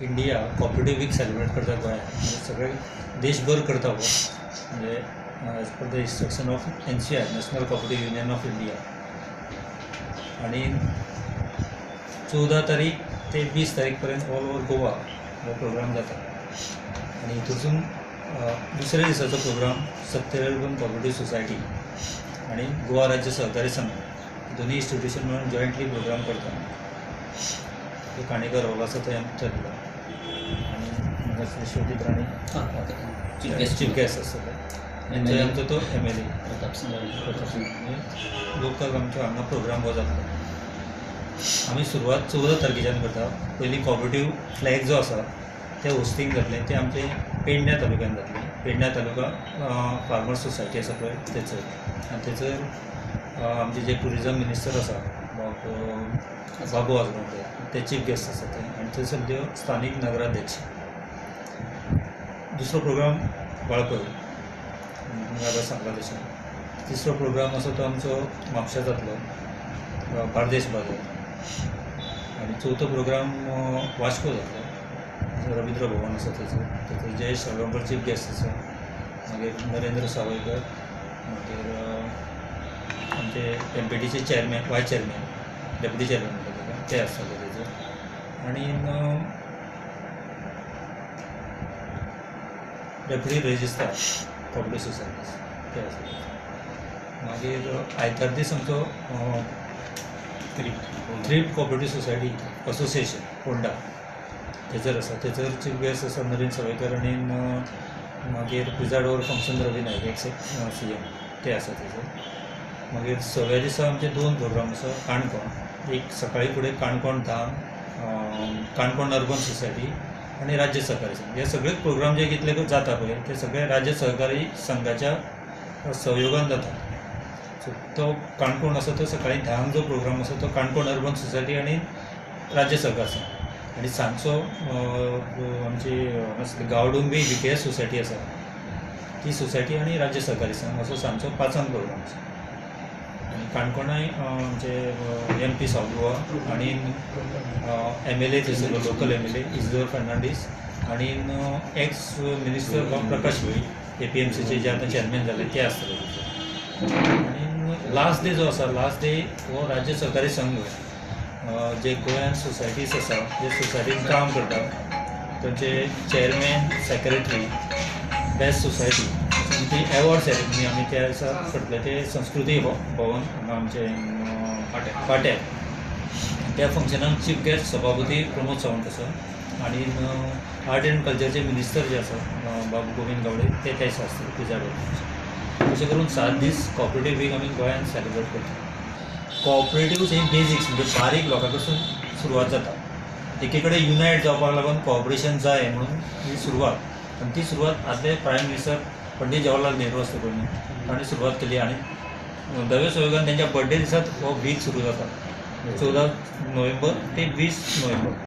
India cooperative weak celebrate करता गोंयांत म्हणजे सगळे देशभर करता हो म्हणजे as per the instruction of NCI national cooperative union of India आणि 14 तारीख ते 20 तारीख पर्यंत ऑल ओव्हर गोवा हो प्रोग्राम जाता आणि हितून दुसऱ्या दिसाचो प्रोग्राम सत्यवेलबन कॉपरेटिव्ह सोसायटी आणि गोवा राज्य सहकारी संघ दोन्ही इन्स्टिट्यूशन म्हणून जॉयंटली प्रोग्राम करता तो काणेकर हॉल आसा थंय आमी ठरला आणि शेवटी राणी चीफ गेस्ट आसतले आनी थंय आमचो तो MLA लोकल आमचो हांगा प्रोग्राम हो जातलो. आमी सुरवात 14 तारखेच्यान करता. पयलीं कॉपरेटिव्ह फ्लॅग जो आसा तें होस्टींग जातलें तें आमचें पेडण्या तालुक्यान जातलें. पेडण्या तालुका फार्मर सोसायटी आसा पळय थंयसर आनी थंयसर आमचे जे टुरिजम मिनिस्टर आसा बाबू आजगांवकर ते चीफ गेस्ट आसा ते आनी थंयसर त्यो स्थानीक नगराध्यक्ष. दुसरो प्रोग्राम वाळपय हांवें सांगला तशें. तिसरो प्रोग्राम आसा तो आमचो म्हापशा जातलो बार्देश बाजार आनी चवथो प्रोग्राम वास्को जातलो रविंद्र भवन आसा थंयसर जयेश साळगांवकर चीफ गेस्ट आसा. मागीर नरेंद्र सावयकर मागीर आमचे MPTचे चेअरमॅन वायस चेअरमॅन डेप्युटी चेअरमॅन म्हणटा ते आसतले थंयसर आनी डेप्युटी रेजिस्ट्रार कॉपरेटिव्ह सोसायटीज ते आसतले. मागीर आयतार दीस आमचो thrift cooperative society association Phonda थंयसर आसा. थंयसर चीफ गेस्ट आसा नरेंद्र सावयकर आनी मागीर प्रिजायड over function Ravi Naik x CM ते आसा थंयसर. मागीर 6व्या दिसा आमचे 2 प्रोग्राम आसा. काणकोण एक सकाळी फुडें काणकोण धाम काणकोण अर्बन सोसायटी आनी राज्य सहकारी संघ हे सगळे प्रोग्राम जे कितले जाता पळय ते सगळे राज्य सहकारी संघाच्या सहयोगान जाता. सो तो काणकोण आसा तो सकाळी 10 जो प्रोग्राम आसा तो काणकोण अर्बन सोसायटी आनी राज्य सहकार संघ आनी सांजचो आमची गांवडोंगरी BKS सोसायटी आसा ती सोसायटी आनी राज्य सहकारी संघ असो सांजचो 5 प्रोग्राम आसा. आनी काणकोणाय आमचे MP साऊथ गोवा आनी MLA थंयसरलो local MLA Isidore Fernandes आनी एक्स मिनिस्टर प्रकाश भोई APMCचे जे आतां चेअरमॅन जाले ते आसतले थंयसर. आनी लास्ट डे जो आसा लास्ट डे हो राज्य सहकारी संघ जे गोंयान सोसायटीज आसा जे सोसायटीन काम करता तांचे चेअरमॅन सेक्रेटरी बेस्ट सोसायटी ती एवॉर्ड सेरेमनी आमी त्या दिसा करतले ते संस्कृती भवन हांगा आमचे पाट्यार. त्या फंक्शनाक चीफ गेस्ट सभापती प्रमोद सावंत आसा आनी आर्ट एंड कल्चरचे मिनिस्टर जे आसा बाबू गोविंद गावडे ते त्याच आसतले प्रिजायड. अशें करून 7 दीस कॉपरेटिव्ह वीक आमी गोंयांत सेलिब्रेट करता. कॉपरेटिव्ह ही बेजिक्स म्हणजे बारीक लोकां कडसून सुरवात जाता. एके कडेन युनायट जावपाक लागून कॉपरेशन जाय म्हणून ही सुरवात आनी ती सुरवात आदले प्रायम मिनिस्टर पंडीत जवाहरलाल नेहरू आसले पळय ताणें सुरवात केली आनी दव्या सहयोगान तेंच्या बर्थडे दिसात हो वीक सुरू जाता 14 नोव्हेंबर ते 20 नोव्हेंबर.